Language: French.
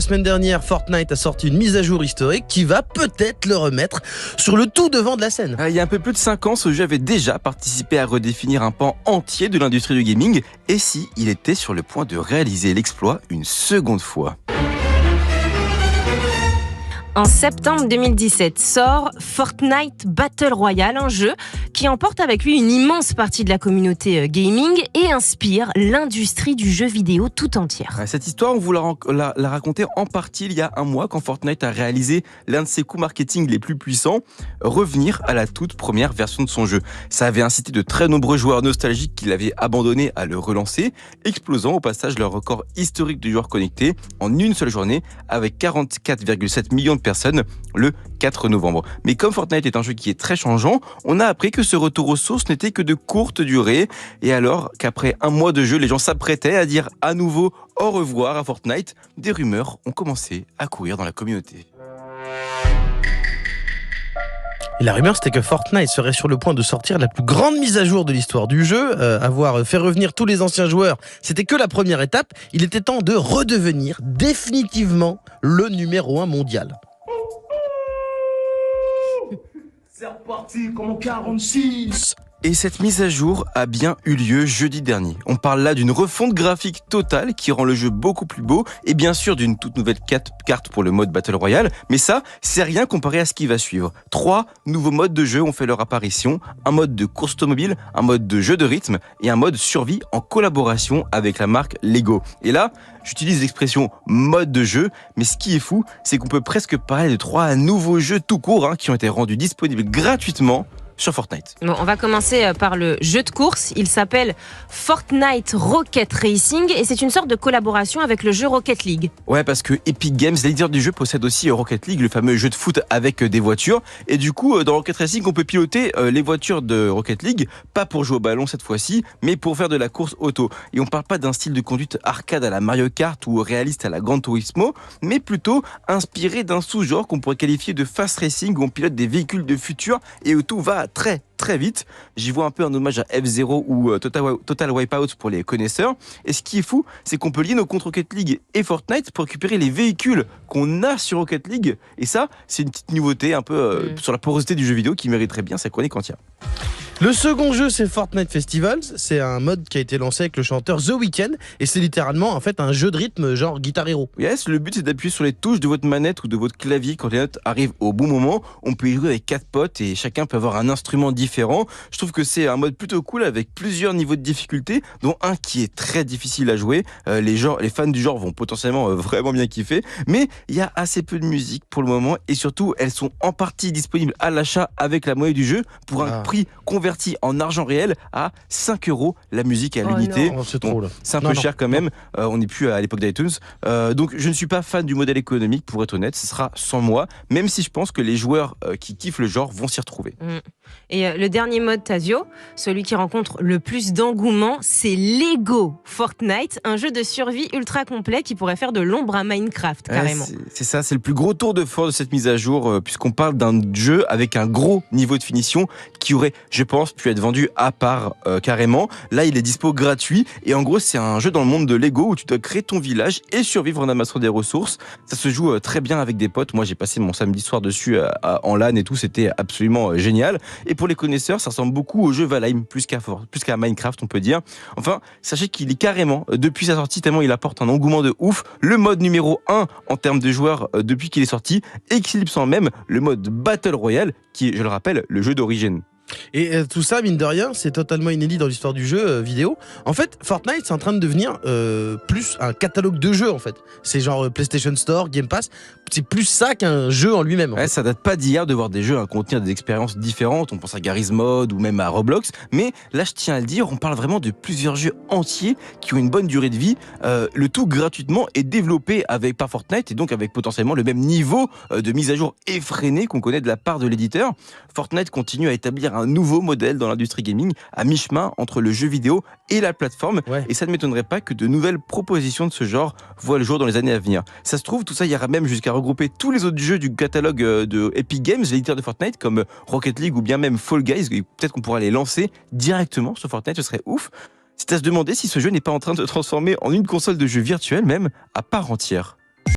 La semaine dernière, Fortnite a sorti une mise à jour historique qui va peut-être le remettre sur le tout devant de la scène. Il y a un peu plus de 5 ans, ce jeu avait déjà participé à redéfinir un pan entier de l'industrie du gaming. Et si il était sur le point de réaliser l'exploit une seconde fois? En septembre 2017 sort Fortnite Battle Royale, un jeu qui emporte avec lui une immense partie de la communauté gaming et inspire l'industrie du jeu vidéo tout entière. Cette histoire, on vous l'a racontée en partie il y a un mois quand Fortnite a réalisé l'un de ses coups marketing les plus puissants, revenir à la toute première version de son jeu. Ça avait incité de très nombreux joueurs nostalgiques qui l'avaient abandonné à le relancer, explosant au passage leur record historique de joueurs connectés en une seule journée avec 44,7 millions de personnes le 4 novembre. Mais comme Fortnite est un jeu qui est très changeant, on a appris que ce retour aux sources n'était que de courte durée. Et alors qu'après un mois de jeu, les gens s'apprêtaient à dire à nouveau au revoir à Fortnite, des rumeurs ont commencé à courir dans la communauté. Et la rumeur, c'était que Fortnite serait sur le point de sortir la plus grande mise à jour de l'histoire du jeu. Avoir fait revenir tous les anciens joueurs, c'était que la première étape. Il était temps de redevenir définitivement le numéro 1 mondial. C'est reparti comme en 46. Et cette mise à jour a bien eu lieu jeudi dernier. On parle là d'une refonte graphique totale qui rend le jeu beaucoup plus beau et bien sûr d'une toute nouvelle carte pour le mode Battle Royale. Mais ça, c'est rien comparé à ce qui va suivre. 3 nouveaux modes de jeu ont fait leur apparition. Un mode de course automobile, un mode de jeu de rythme et un mode survie en collaboration avec la marque Lego. Et là, j'utilise l'expression mode de jeu, mais ce qui est fou, c'est qu'on peut presque parler de 3 nouveaux jeux tout court qui ont été rendus disponibles gratuitement sur Fortnite. Bon, on va commencer par le jeu de course. Il s'appelle Fortnite Rocket Racing et c'est une sorte de collaboration avec le jeu Rocket League. Ouais, parce que Epic Games, l'éditeur du jeu, possède aussi Rocket League, le fameux jeu de foot avec des voitures. Et du coup, dans Rocket Racing, on peut piloter les voitures de Rocket League, pas pour jouer au ballon cette fois-ci, mais pour faire de la course auto. Et on parle pas d'un style de conduite arcade à la Mario Kart ou réaliste à la Gran Turismo, mais plutôt inspiré d'un sous-genre qu'on pourrait qualifier de fast racing, où on pilote des véhicules de futur et où tout va très vite. J'y vois un peu un hommage à F-Zero ou Total Wipeout pour les connaisseurs. Et ce qui est fou, c'est qu'on peut lier nos comptes Rocket League et Fortnite pour récupérer les véhicules qu'on a sur Rocket League. Et ça, c'est une petite nouveauté un peu sur la porosité du jeu vidéo qui mériterait bien sa chronique entière. Le second jeu, c'est Fortnite Festivals. C'est un mode qui a été lancé avec le chanteur The Weeknd et c'est littéralement en fait un jeu de rythme genre Guitar Hero. Yes, le but c'est d'appuyer sur les touches de votre manette ou de votre clavier quand les notes arrivent au bon moment. On peut y jouer avec 4 potes et chacun peut avoir un instrument différent. Je trouve que c'est un mode plutôt cool avec plusieurs niveaux de difficulté, dont un qui est très difficile à jouer. Les fans du genre vont potentiellement vraiment bien kiffer, mais il y a assez peu de musique pour le moment et surtout elles sont en partie disponibles à l'achat avec la monnaie du jeu pour un prix converti en argent réel à 5€ la musique à l'unité. Non, c'est trop là. C'est un peu cher quand même, on n'est plus à l'époque d'iTunes. Donc je ne suis pas fan du modèle économique pour être honnête, ce sera sans moi, même si je pense que les joueurs qui kiffent le genre vont s'y retrouver. Et le dernier mode Tazio, celui qui rencontre le plus d'engouement, c'est Lego Fortnite, un jeu de survie ultra complet qui pourrait faire de l'ombre à Minecraft carrément. C'est ça, c'est le plus gros tour de force de cette mise à jour, puisqu'on parle d'un jeu avec un gros niveau de finition qui aurait, je pense, pu être vendu à part carrément. Là, il est dispo gratuit et en gros, c'est un jeu dans le monde de Lego où tu dois créer ton village et survivre en amassant des ressources. Ça se joue très bien avec des potes. Moi, j'ai passé mon samedi soir dessus en LAN et tout, c'était absolument génial. Et pour les connaisseurs, ça ressemble beaucoup au jeu Valheim, plus qu'à Minecraft, on peut dire. Enfin, sachez qu'il est carrément, depuis sa sortie, tellement il apporte un engouement de ouf, le mode numéro 1 en termes de joueurs depuis qu'il est sorti, éclipsant même le mode Battle Royale, qui est, je le rappelle, le jeu d'origine. Et tout ça, mine de rien, c'est totalement inédit dans l'histoire du jeu vidéo. En fait, Fortnite, c'est en train de devenir plus un catalogue de jeux, en fait. C'est genre PlayStation Store, Game Pass. C'est plus ça qu'un jeu en lui-même. Ouais, ça date pas d'hier de voir des jeux contenir des expériences différentes. On pense à Garry's Mod ou même à Roblox. Mais là, je tiens à le dire, on parle vraiment de plusieurs jeux entiers qui ont une bonne durée de vie. Le tout gratuitement et développé par Fortnite et donc avec potentiellement le même niveau de mise à jour effréné qu'on connaît de la part de l'éditeur. Fortnite continue à établir un nouveau modèle dans l'industrie gaming à mi-chemin entre le jeu vidéo et la plateforme. Ouais. Et ça ne m'étonnerait pas que de nouvelles propositions de ce genre voient le jour dans les années à venir. Ça se trouve, tout ça ira même jusqu'à regrouper tous les autres jeux du catalogue de Epic Games, l'éditeur de Fortnite, comme Rocket League ou bien même Fall Guys. Peut-être qu'on pourra les lancer directement sur Fortnite, ce serait ouf. C'est à se demander si ce jeu n'est pas en train de se transformer en une console de jeu virtuelle même à part entière.